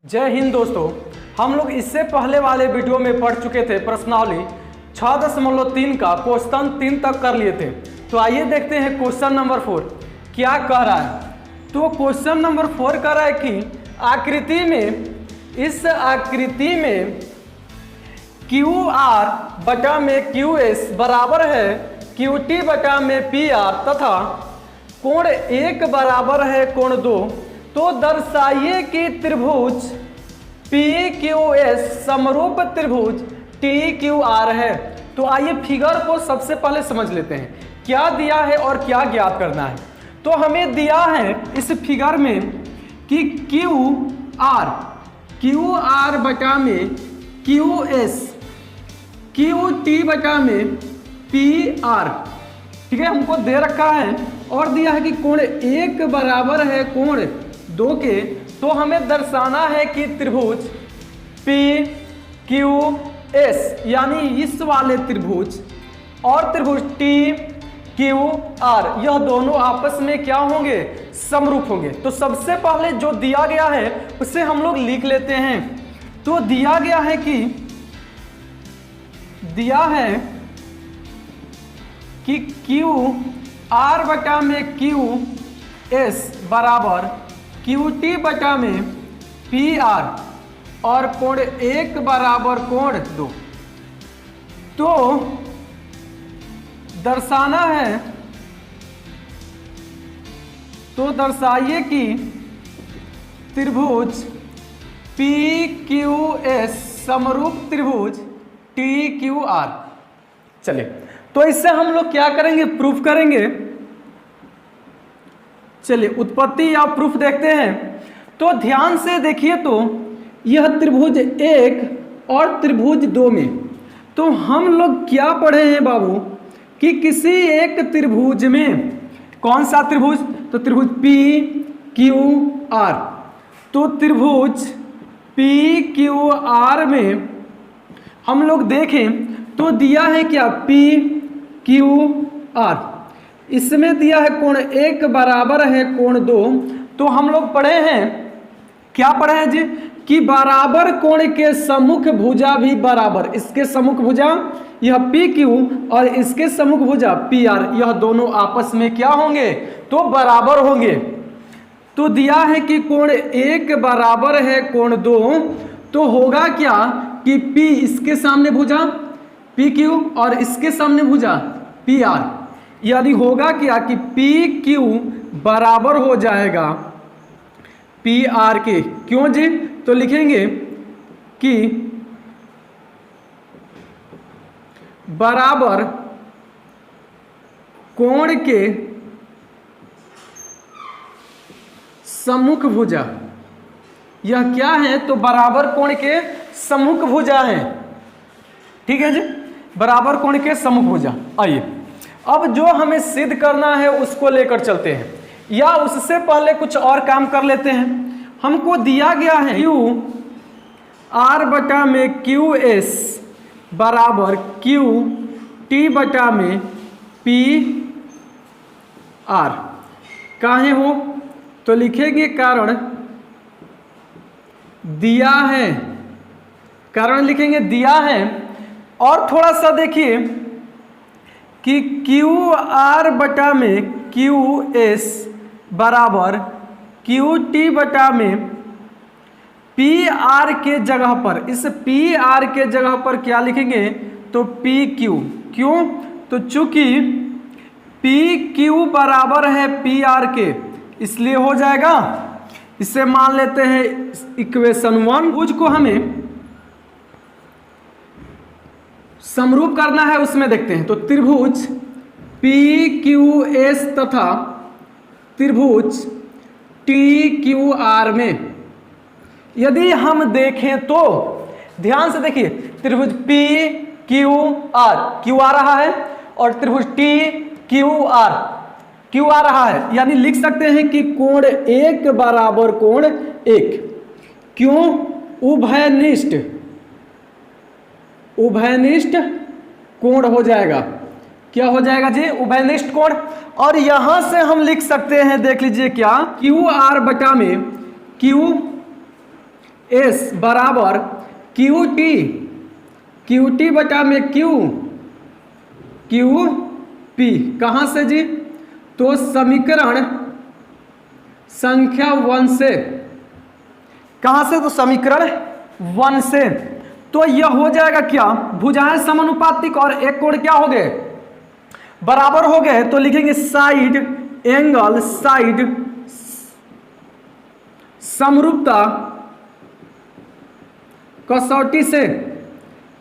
जय हिंद दोस्तों। हम लोग इससे पहले वाले वीडियो में पढ़ चुके थे प्रश्नावली 6.3 का क्वेश्चन 3 तक कर लिए थे। तो आइए देखते हैं क्वेश्चन नंबर 4 क्या कह रहा है। तो क्वेश्चन नंबर 4 कह रहा है कि आकृति में इस आकृति में QR बटा में QS बराबर है QT बटा में PR तथा कोण 1 बराबर है कोण 2, तो दर्शाइए कि त्रिभुज PQS समरूप त्रिभुज TQR है। तो आइए फिगर को सबसे पहले समझ लेते हैं क्या दिया है और क्या ज्ञात करना है। तो हमें दिया है इस फिगर में कि QR बटा में QS QT बटा में PR, ठीक है, हमको दे रखा है और दिया है कि कोण 1 बराबर है कोण 2 के। तो हमें दर्शाना है कि त्रिभुज PQS यानी इस वाले त्रिभुज और त्रिभुज TQR यह दोनों आपस में क्या होंगे, समरूप होंगे। तो सबसे पहले जो दिया गया है उसे हम लोग लिख लेते हैं। तो दिया गया है कि QR बटा में QS बराबर QT बटा में PR और कोण 1 बराबर कोण 2। तो दर्शाना है, तो दर्शाइए कि त्रिभुज PQS समरूप त्रिभुज TQR। चलिए तो इससे हम लोग क्या करेंगे, प्रूफ करेंगे। चलिए उत्पत्ति या प्रूफ देखते हैं। तो ध्यान से देखिए, तो यह त्रिभुज 1 और त्रिभुज 2 में तो हम लोग क्या पढ़े हैं बाबू कि किसी एक त्रिभुज में कौन सा त्रिभुज, तो त्रिभुज PQR। तो त्रिभुज PQR में हम लोग देखें तो दिया है क्या PQR, इसमें दिया है कोण 1 बराबर है कोण 2। तो हम लोग पढ़े हैं, क्या पढ़े हैं जी, कि बराबर कोण के सम्मुख भुजा भी बराबर, इसके सम्मुख भुजा यह PQ और इसके सम्मुख भुजा PR, यह दोनों आपस में क्या होंगे, तो बराबर होंगे। तो दिया है कि कोण 1 बराबर है कोण 2, तो होगा क्या कि P इसके सामने भुजा PQ और इसके सामने भुजा PR, यानी होगा क्या कि PQ बराबर हो जाएगा PR के। क्यों जी, तो लिखेंगे कि बराबर कोण के सम्मुख भुजा, यह क्या है, तो बराबर कोण के सम्मुख भुजा है, ठीक है जी, बराबर कोण के सम्मुख भुजा। आइए अब जो हमें सिद्ध करना है उसको लेकर चलते हैं, या उससे पहले कुछ और काम कर लेते हैं। हमको दिया गया है QR बटा में QS बराबर QT बटा में PR, काहे हो, तो लिखेंगे कारण दिया है, कारण लिखेंगे दिया है। और थोड़ा सा देखिए कि QR बटा में QS बराबर QT बटा में PR के जगह पर, इस PR के जगह पर क्या लिखेंगे, तो PQ। क्यों, तो चूंकि PQ बराबर है PR के, इसलिए हो जाएगा। इसे मान लेते हैं इक्वेशन 1। भुज को हमें समरूप करना है, उसमें देखते हैं। तो त्रिभुज PQS तथा त्रिभुज TQR में यदि हम देखें तो ध्यान से देखिए, त्रिभुज PQR क्यों आ रहा है और त्रिभुज TQR क्यों आ रहा है, यानी लिख सकते हैं कि कोण 1 बराबर कोण 1। क्यों, उभयनिष्ठ कोण हो जाएगा। क्या हो जाएगा जी, उभयनिष्ठ कोण। और यहां से हम लिख सकते हैं, देख लीजिए क्या, QR बटा में एस बराबर क्यू टी, क्यू टी बटा में क्यू, क्यू पी। कहाँ से जी? तो समीकरण संख्या 1 से। कहाँ से? तो समीकरण 1 से। तो यह हो जाएगा क्या? भुजाएं समानुपातिक और एक कोण क्या हो गए? बराबर हो गए। तो लिखेंगे साइड एंगल, साइड समरूपता कसौटी से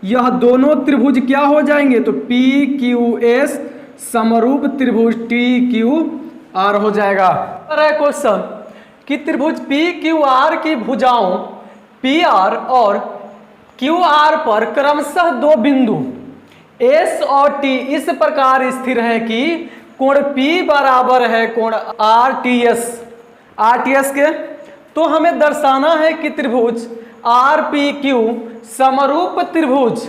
यह दोनों त्रिभुज क्या हो जाएंगे? तो पी क्यू एस समरूप त्रिभुज टी क्यू आर हो जाएगा। क्वेश्चन कि त्रिभुज पी क्यू आर की भुजाओं पी आर और क्यू आर पर क्रमशः दो बिंदु एस और टी इस प्रकार स्थिर है कि कोण पी बराबर है कोण आर टी एस के। तो हमें दर्शाना है कि त्रिभुज आर पी क्यू समरूप त्रिभुज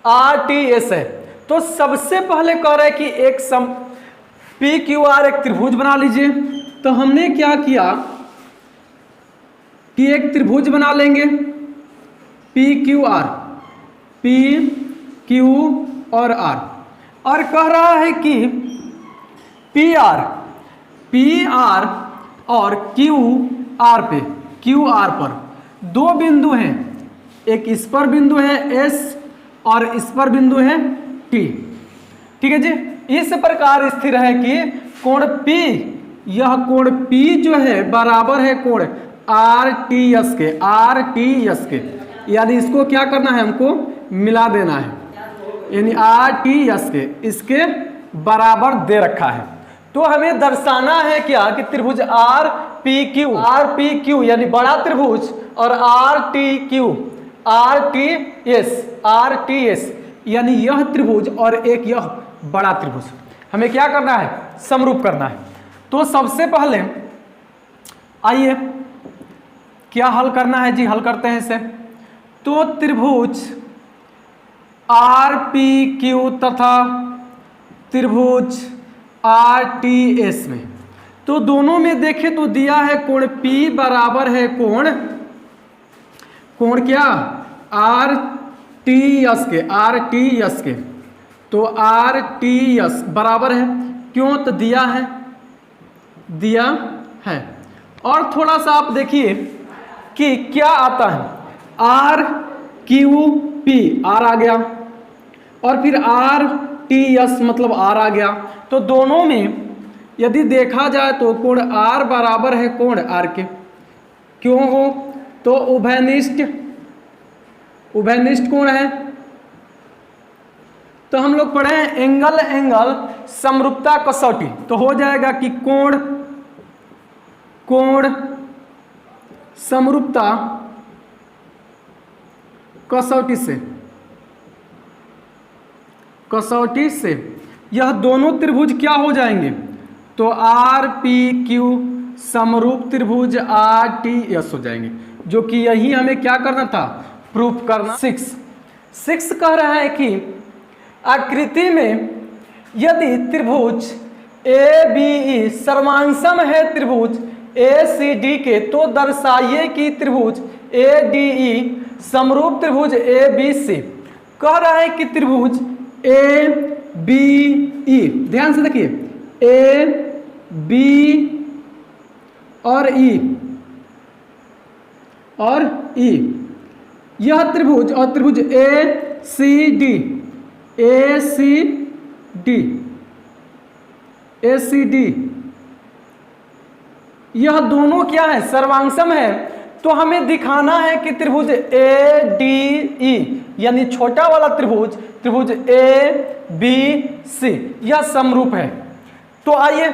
आर टी एस है। तो सबसे पहले कह रहे हैं कि एक पी क्यू आर एक त्रिभुज बना लीजिए। तो हमने क्या किया कि एक त्रिभुज बना लेंगे P Q R, P Q और आर, और कह रहा है कि पी आर और क्यू आर पे, क्यू आर पर दो बिंदु हैं, एक इस पर बिंदु है एस और इस पर बिंदु है टी। ठीक है जी। इस प्रकार स्थिर है कि कोण P, यह कोण P जो है बराबर है कोण आर टी एस के, आर टी एस के। यानी इसको क्या करना है? हमको मिला देना है, यानी आर टी एस के इसके बराबर दे रखा है। तो हमें दर्शाना है क्या कि त्रिभुज आर पी क्यू यानी बड़ा त्रिभुज और आर टी एस यानी यह त्रिभुज और एक यह बड़ा त्रिभुज हमें क्या करना है? समरूप करना है। तो सबसे पहले आइए क्या हल करना है जी? हल करते हैं इसे। तो त्रिभुज आर पी क्यू तथा त्रिभुज आर टी एस में, तो दोनों में देखें तो दिया है कोण P बराबर है कोण क्या? आर टी एस के। तो आर टी एस बराबर है क्यों? तो दिया है। और थोड़ा सा आप देखिए कि क्या आता है, आर क्यू पी, आर आ गया, और फिर आर टी एस मतलब आर आ गया। तो दोनों में यदि देखा जाए तो कोण आर बराबर है कोण आर के। क्यों हो? तो उभयनिष्ठ कोण है। तो हम लोग पढ़े हैं एंगल समरूपता कसौटी। तो हो जाएगा कि कोण समरूपता कसौटी से यह दोनों त्रिभुज क्या हो जाएंगे? तो आर पी क्यू समरूप त्रिभुज आर टी एस हो जाएंगे, जो कि यही हमें क्या करना था? प्रूफ करना। 6 कह रहा है कि आकृति में यदि त्रिभुज ए बी ई सर्वांशम है त्रिभुज ए सी डी के, तो दर्शाइए कि त्रिभुज ए डी ई समरूप त्रिभुज ए बी सी। कह रहा है कि त्रिभुज ए बी ई, ध्यान से देखिए, ए बी और ई यह त्रिभुज, और त्रिभुज ए सी डी यह दोनों क्या है? सर्वांशम है। तो हमें दिखाना है कि त्रिभुज ए डी ई यानी छोटा वाला त्रिभुज ए बी सी यह समरूप है। तो आइए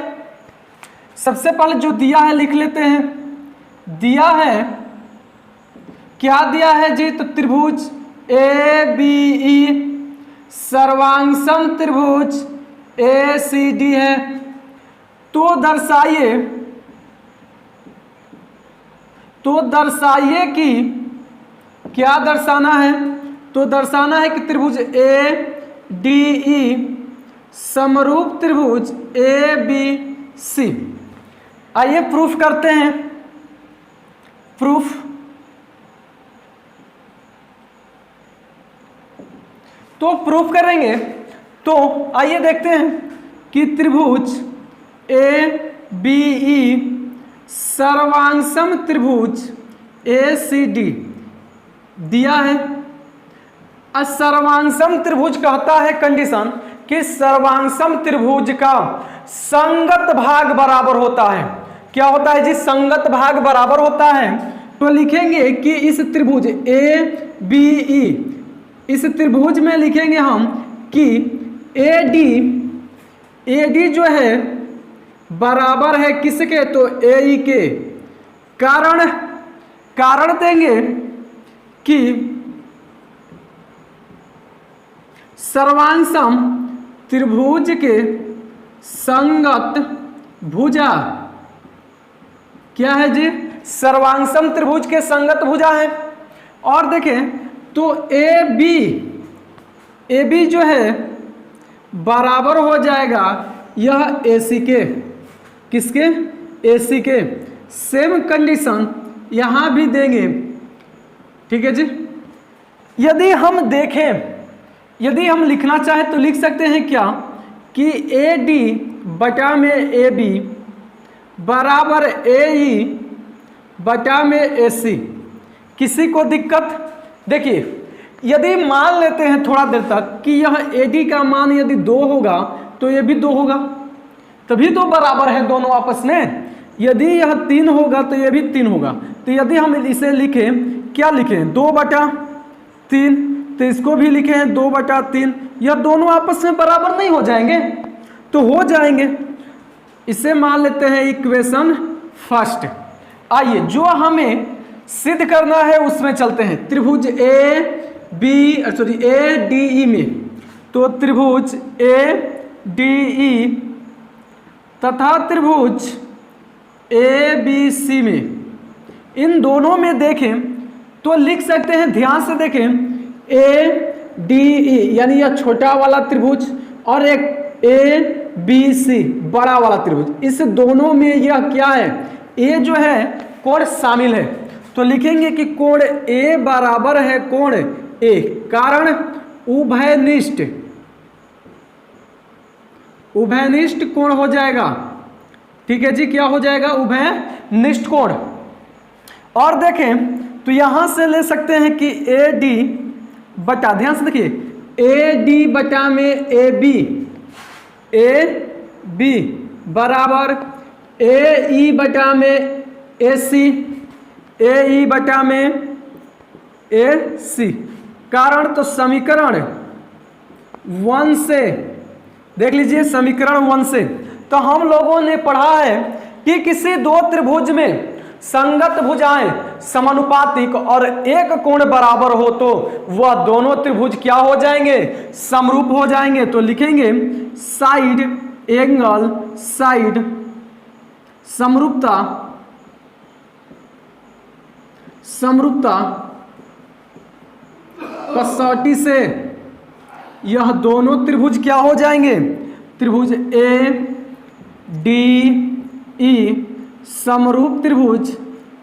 सबसे पहले जो दिया है लिख लेते हैं। दिया है, क्या दिया है जी? तो त्रिभुज ए बी ई सर्वांशम त्रिभुज ए सी डी है। तो दर्शाइए कि क्या दर्शाना है? तो दर्शाना है कि त्रिभुज ए डी ई समरूप त्रिभुज ए बी सी। आइए प्रूफ करते हैं। प्रूफ तो प्रूफ करेंगे। तो आइए देखते हैं कि त्रिभुज ए बी ई सर्वांगसम त्रिभुज ए सी डी दिया है। सर्वांगसम त्रिभुज कहता है कंडीशन कि सर्वांगसम त्रिभुज का संगत भाग बराबर होता है। क्या होता है जी? संगत भाग बराबर होता है। तो लिखेंगे कि इस त्रिभुज ए बी ई, इस त्रिभुज में लिखेंगे हम कि ए डी जो है बराबर है किसके? तो ए ई के। कारण देंगे कि सर्वांगसम त्रिभुज के संगत भुजा क्या है जी? सर्वांगसम त्रिभुज के संगत भुजा है। और देखें तो ए बी जो है बराबर हो जाएगा यह ए सी के। किसके? ए सी के। सेम कंडीशन यहां भी देंगे। ठीक है जी। यदि हम देखें, यदि हम लिखना चाहें तो लिख सकते हैं क्या कि ए डी बटा में ए बी बराबर ए ई बटा में ए सी। किसी को दिक्कत? देखिए यदि मान लेते हैं थोड़ा देर तक कि यह ए डी का मान यदि 2 होगा तो ये भी 2 होगा, तभी तो बराबर है दोनों आपस में। यदि यह 3 होगा तो ये भी 3 होगा। तो यदि हम इसे लिखें, क्या लिखें? 2/3, तो इसको भी लिखें 2/3। यह दोनों आपस में बराबर नहीं हो जाएंगे? तो हो जाएंगे। इसे मान लेते हैं इक्वेशन फर्स्ट। आइए जो हमें सिद्ध करना है उसमें चलते हैं। त्रिभुज ए डी ई में, तो त्रिभुज ए डी ई तथा त्रिभुज ए बी सी में, इन दोनों में देखें तो लिख सकते हैं, ध्यान से देखें, ए डी ई यानी यह छोटा वाला त्रिभुज और एक ए बी सी बड़ा वाला त्रिभुज, इस दोनों में यह क्या है? ए जो है कोण शामिल है। तो लिखेंगे कि कोण ए बराबर है कोण ए। कारण उभयनिष्ठ कोण हो जाएगा। ठीक है जी, क्या हो जाएगा? उभयनिष्ठ कोण। और देखें तो यहां से ले सकते हैं कि ए डी बटा, ध्यान से देखिए, ए डी बटा में ए बी बराबर ए ई बटा में ए सी, ए ई बटा में ए सी। कारण तो समीकरण 1 से देख लीजिए, समीकरण 1 से तो हम लोगों ने पढ़ा है कि किसी दो त्रिभुज में संगत भुजाएं समानुपातिक और एक कोण बराबर हो तो वह दोनों त्रिभुज क्या हो जाएंगे? समरूप हो जाएंगे। तो लिखेंगे साइड एंगल, साइड समरूपता कसौटी से यह दोनों त्रिभुज क्या हो जाएंगे? त्रिभुज ए डी ई समरूप त्रिभुज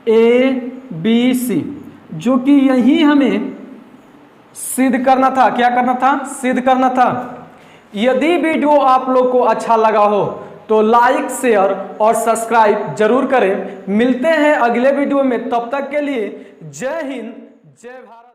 ए बी सी, जो कि यही हमें सिद्ध करना था। क्या करना था? सिद्ध करना था। यदि वीडियो आप लोग को अच्छा लगा हो तो लाइक, शेयर और सब्सक्राइब जरूर करें। मिलते हैं अगले वीडियो में, तब तक के लिए जय हिंद, जय भारत।